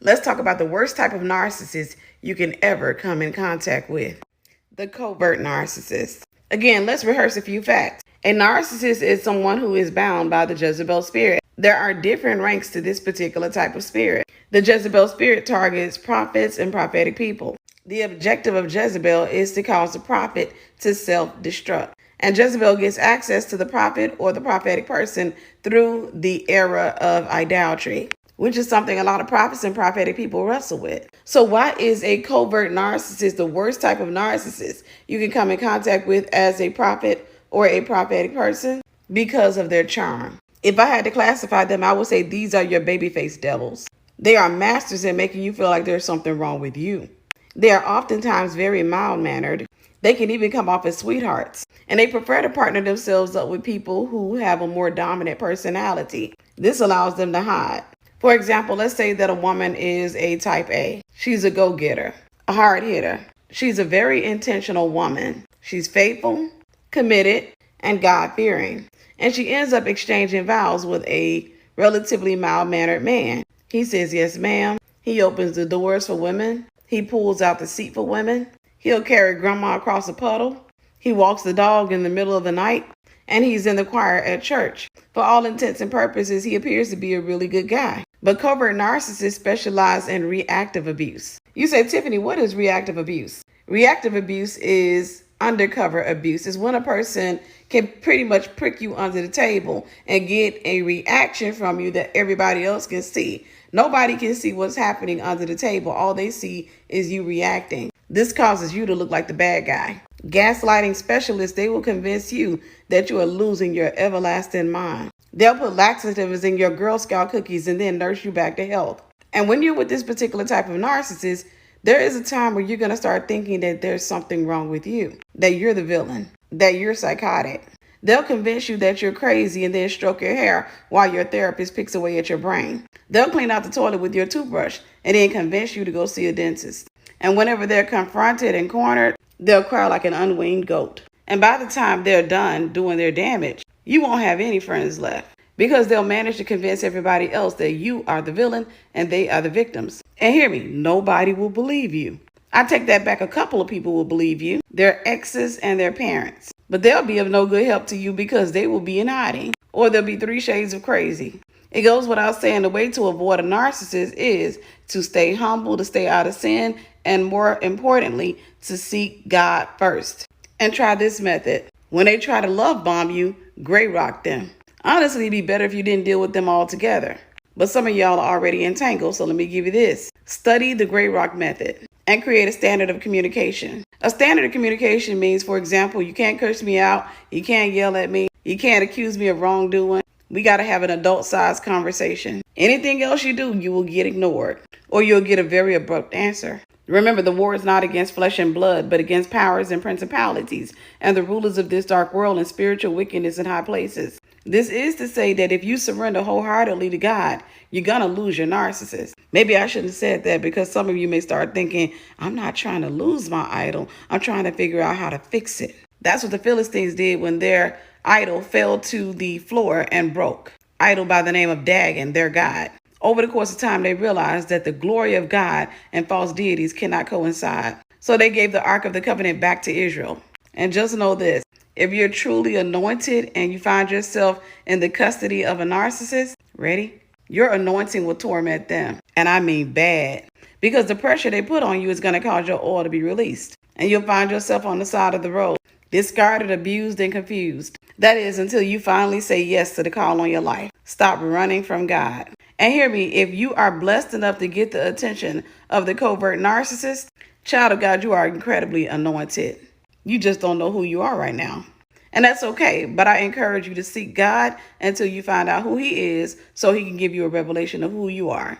Let's talk about the worst type of narcissist you can ever come in contact with: the covert narcissist. Again, let's rehearse a few facts. A narcissist is someone who is bound by the Jezebel spirit. There are different ranks to this particular type of spirit. The Jezebel spirit targets prophets and prophetic people. The objective of Jezebel is to cause the prophet to self-destruct. And Jezebel gets access to the prophet or the prophetic person through the era of idolatry, which is something a lot of prophets and prophetic people wrestle with. So why is a covert narcissist the worst type of narcissist you can come in contact with as a prophet or a prophetic person? Because of their charm. If I had to classify them, I would say these are your babyface devils. They are masters at making you feel like there's something wrong with you. They are oftentimes very mild-mannered. They can even come off as sweethearts. And they prefer to partner themselves up with people who have a more dominant personality. This allows them to hide. For example, let's say that a woman is a type A. She's a go-getter, a hard hitter. She's a very intentional woman. She's faithful, committed, and God-fearing. And she ends up exchanging vows with a relatively mild-mannered man. He says, yes, ma'am. He opens the doors for women. He pulls out the seat for women. He'll carry grandma across a puddle. He walks the dog in the middle of the night. And he's in the choir at church. For all intents and purposes, he appears to be a really good guy. But covert narcissists specialize in reactive abuse. You say, Tiffany, what is reactive abuse? Reactive abuse is undercover abuse. It's when a person can pretty much prick you under the table and get a reaction from you that everybody else can see. Nobody can see what's happening under the table. All they see is you reacting. This causes you to look like the bad guy. Gaslighting specialists, they will convince you that you are losing your everlasting mind. They'll put laxatives in your Girl Scout cookies and then nurse you back to health. And when you're with this particular type of narcissist, there is a time where you're going to start thinking that there's something wrong with you, that you're the villain, that you're psychotic. They'll convince you that you're crazy and then stroke your hair while your therapist picks away at your brain. They'll clean out the toilet with your toothbrush and then convince you to go see a dentist. And whenever they're confronted and cornered, they'll cry like an unweaned goat. And by the time they're done doing their damage, you won't have any friends left because they'll manage to convince everybody else that you are the villain and they are the victims. And hear me, nobody will believe you. I take that back. A couple of people will believe you, their exes and their parents. But they'll be of no good help to you because they will be in hiding, or they'll be 3 shades of crazy. It goes without saying the way to avoid a narcissist is to stay humble, to stay out of sin, and more importantly, to seek God first. And try this method. When they try to love bomb you, gray rock them. Honestly, it'd be better if you didn't deal with them altogether. But some of y'all are already entangled, so let me give you this. Study the gray rock method and create a standard of communication. A standard of communication means, for example, you can't curse me out, you can't yell at me, you can't accuse me of wrongdoing. We got to have an adult-sized conversation. Anything else you do, you will get ignored, or you'll get a very abrupt answer. Remember, the war is not against flesh and blood, but against powers and principalities and the rulers of this dark world and spiritual wickedness in high places. This is to say that if you surrender wholeheartedly to God, you're going to lose your narcissist. Maybe I shouldn't have said that because some of you may start thinking, I'm not trying to lose my idol. I'm trying to figure out how to fix it. That's what the Philistines did when their idol fell to the floor and broke. Idol by the name of Dagon, their god. Over the course of time, they realized that the glory of God and false deities cannot coincide. So they gave the Ark of the Covenant back to Israel. And just know this, if you're truly anointed and you find yourself in the custody of a narcissist, ready? Your anointing will torment them. And I mean bad. Because the pressure they put on you is going to cause your oil to be released. And you'll find yourself on the side of the road, discarded, abused, and confused. That is until you finally say yes to the call on your life. Stop running from God. And hear me, if you are blessed enough to get the attention of the covert narcissist, child of God, you are incredibly anointed. You just don't know who you are right now. And that's okay, but I encourage you to seek God until you find out who he is so he can give you a revelation of who you are.